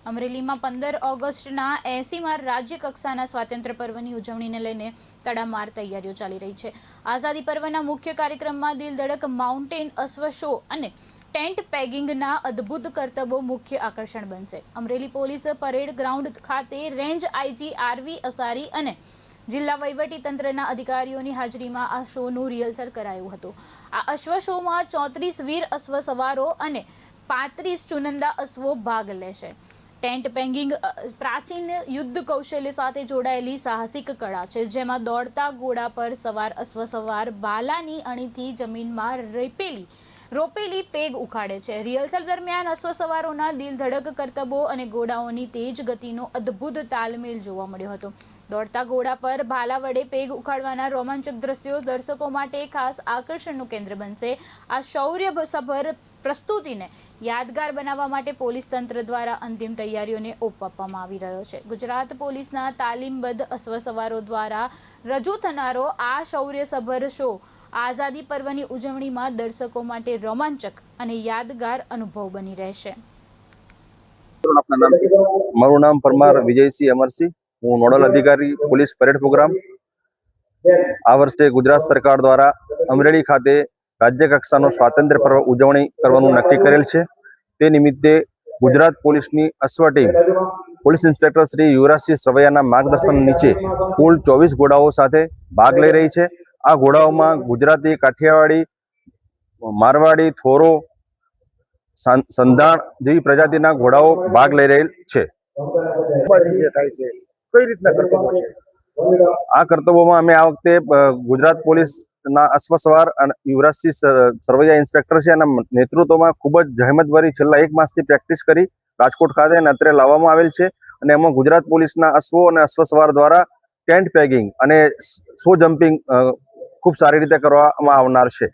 અમરેલીમાં 15 ઓગસ્ટના 80માં રાજ્ય કક્ષાના સ્વાતંત્ર્ય પર્વની ઉજવણીને લઈને તડામાર તૈયારીઓ ચાલી રહી છે। આઝાદી પર્વના મુખ્ય કાર્યક્રમમાં દિલ ધડક માઉન્ટેન અશ્વ શો અને ટેન્ટ પેગિંગના અદ્ભુત કરતબો મુખ્ય આકર્ષણ બનશે। અમરેલી પોલીસ પરેડ ગ્રાઉન્ડ ખાતે રેન્જ આઈજી આરવી અસારી અને જિલ્લા વહીવટી તંત્રના અધિકારીઓની હાજરીમાં આ શોનું રિહર્સલ કરાયું હતું। આ અશ્વ શોમાં 34 વીર અશ્વ સવારો અને 35 ચુનંદા અશ્વો ભાગ લેશે। ટેન્ટ પેગિંગ પ્રાચીન યુદ્ધ કૌશલ્ય સાથે જોડાયેલી સાહસિક કળા છે, જેમાં દોડતા ઘોડા પર સવાર અશ્વ સવાર ભાલાની અણીથી જમીનમાં રોપેલી પેગ ઉખાડે છે। રિહર્સલ દરમિયાન અશ્વ સવારોના દિલ ધડક કરતબો અને ઘોડાઓની તેજ ગતિનો અદ્ભુત તાલમેલ જોવા મળ્યો હતો। દોડતા ઘોડા પર ભાલા વડે પેગ ઉખાડવાના રોમાંચક દ્રશ્યો દર્શકો માટે ખાસ આકર્ષણનું કેન્દ્ર બનશે। આ શૌર્યસભર પ્રસ્તુતિને યાદગાર બનાવવા માટે પોલીસ તંત્ર દ્વારા અંતિમ તૈયારીઓને ઓપ આપવામાં આવી રહ્યો છે। ગુજરાત પોલીસના તાલીમબદ્ધ અશ્વ સવારો દ્વારા રજૂ થનારો આ શૌર્યસભર શો આઝાદી પર્વની ઉજવણીમાં દર્શકો માટે રોમાંચક અને યાદગાર અનુભવ બની રહેશે। મારું નામ પરમાર વિજયસિંહ અમરસિંહ, હું નોડલ અધિકારી પોલીસ પરેડ પ્રોગ્રામ। આ વર્ષે ગુજરાત સરકાર દ્વારા અમરેલી ખાતે રાજ્ય કક્ષાનો સ્વાતંત્ર્ય પર્વ ઉજવણી કરવાનું નક્કી કરેલ છે। તે નિમિત્તે ગુજરાત પોલીસની અશ્વ team police inspector Shri Yuvrajsinh સરવૈયાના માર્ગદર્શન નીચે કુલ 24 ઘોડાઓ સાથે ભાગ લઈ રહી છે। આ ઘોડાઓમાં ગુજરાતી, કાઠિયાવાડી, મારવાડી, થોરો, સંધાણ જેવી પ્રજાતિના ઘોડાઓ ભાગ લઈ રહેલ છે। આ કરતબોમાં અમે આ વખતે ગુજરાત પોલીસના અશ્વ સવાર અને યુવરાજસિંહ સરવૈયા ઇન્સ્પેક્ટર છે, એના નેતૃત્વમાં ખૂબ જ જહેમતભરી છેલ્લા 1 માસથી પ્રેક્ટિસ કરી રાજકોટ ખાતે અને અત્રે લાવવામાં આવેલ છે। અને એમાં ગુજરાત પોલીસના અશ્વો અને અશ્વ સવાર દ્વારા ટેન્ટ પેગિંગ અને શો જમ્પિંગ ખૂબ સારી રીતે કરવામાં આવનાર છે।